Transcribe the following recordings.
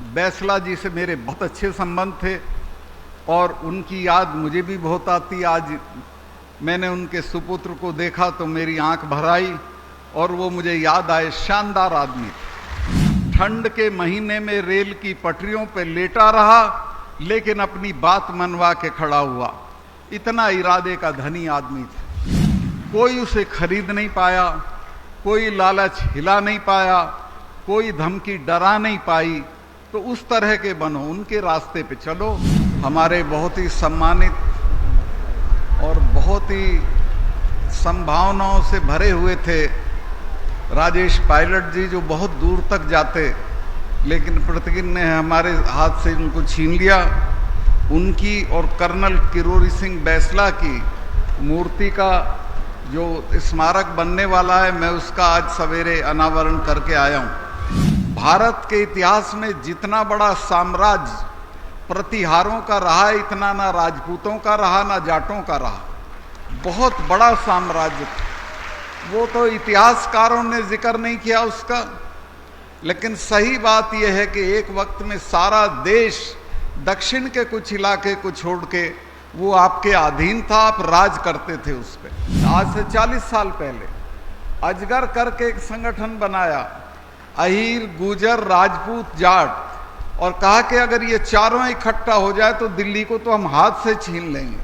बैसला जी से मेरे बहुत अच्छे संबंध थे और उनकी याद मुझे भी बहुत आती। आज मैंने उनके सुपुत्र को देखा तो मेरी आंख भर आई और वो मुझे याद आए। शानदार आदमी, ठंड के महीने में रेल की पटरियों पर लेटा रहा लेकिन अपनी बात मनवा के खड़ा हुआ। इतना इरादे का धनी आदमी था। कोई उसे खरीद नहीं पाया, कोई लालच हिला नहीं पाया, कोई धमकी डरा नहीं पाई। तो उस तरह के बनो, उनके रास्ते पे चलो। हमारे बहुत ही सम्मानित और बहुत ही संभावनाओं से भरे हुए थे राजेश पायलट जी, जो बहुत दूर तक जाते, लेकिन प्रतिज्ञा ने हमारे हाथ से उनको छीन लिया। उनकी और कर्नल किरोड़ी सिंह बैसला की मूर्ति का जो स्मारक बनने वाला है, मैं उसका आज सवेरे अनावरण करके आया हूँ। भारत के इतिहास में जितना बड़ा साम्राज्य प्रतिहारों का रहा, इतना ना राजपूतों का रहा ना जाटों का रहा। बहुत बड़ा साम्राज्य था। वो तो इतिहासकारों ने जिक्र नहीं किया उसका, लेकिन सही बात यह है कि एक वक्त में सारा देश दक्षिण के कुछ इलाके को छोड़ के वो आपके अधीन था, आप राज करते थे उस पर। आज से 40 साल पहले अजगर करके एक संगठन बनाया, अहीर, गुजर, राजपूत, जाट, और कहा कि अगर ये चारों इकट्ठा हो जाए तो दिल्ली को तो हम हाथ से छीन लेंगे।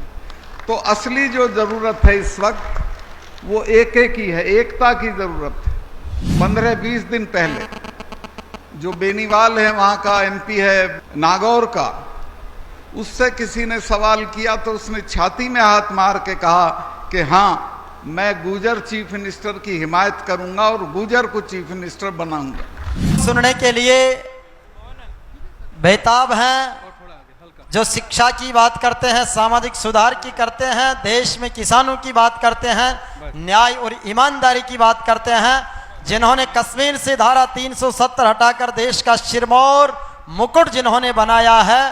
तो असली जो जरूरत है इस वक्त वो एक ही है, एकता की जरूरत है। 15-20 दिन पहले जो बेनीवाल है, वहां का एमपी है नागौर का, उससे किसी ने सवाल किया तो उसने छाती में हाथ मार के कहा कि हाँ, मैं गुजर चीफ मिनिस्टर की हिमायत करूंगा और गुजर को चीफ मिनिस्टर बनाऊंगा। सुनने के लिए बेताब हैं, जो शिक्षा की बात करते हैं, सामाजिक सुधार की करते हैं, देश में किसानों की बात करते हैं, न्याय और ईमानदारी की बात करते हैं, जिन्होंने कश्मीर से धारा 370 हटाकर देश का सिरमौर मुकुट जिन्होंने बनाया है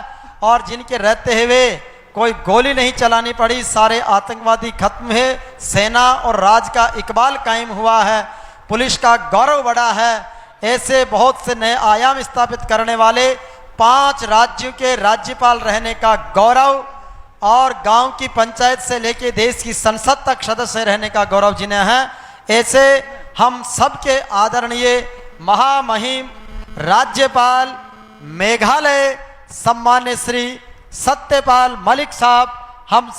और जिनके रहते हुए कोई गोली नहीं चलानी पड़ी, सारे आतंकवादी खत्म हुए, सेना और राज का इकबाल कायम हुआ है, पुलिस का गौरव बढ़ा है। ऐसे बहुत से नए आयाम स्थापित करने वाले 5 राज्यों के राज्यपाल रहने का गौरव और गांव की पंचायत से लेकर देश की संसद तक सदस्य रहने का गौरव जिन्हें है, ऐसे हम सबके आदरणीय महामहिम राज्यपाल मेघालय सम्मान्य श्री सत्यपाल मलिक साहब, हम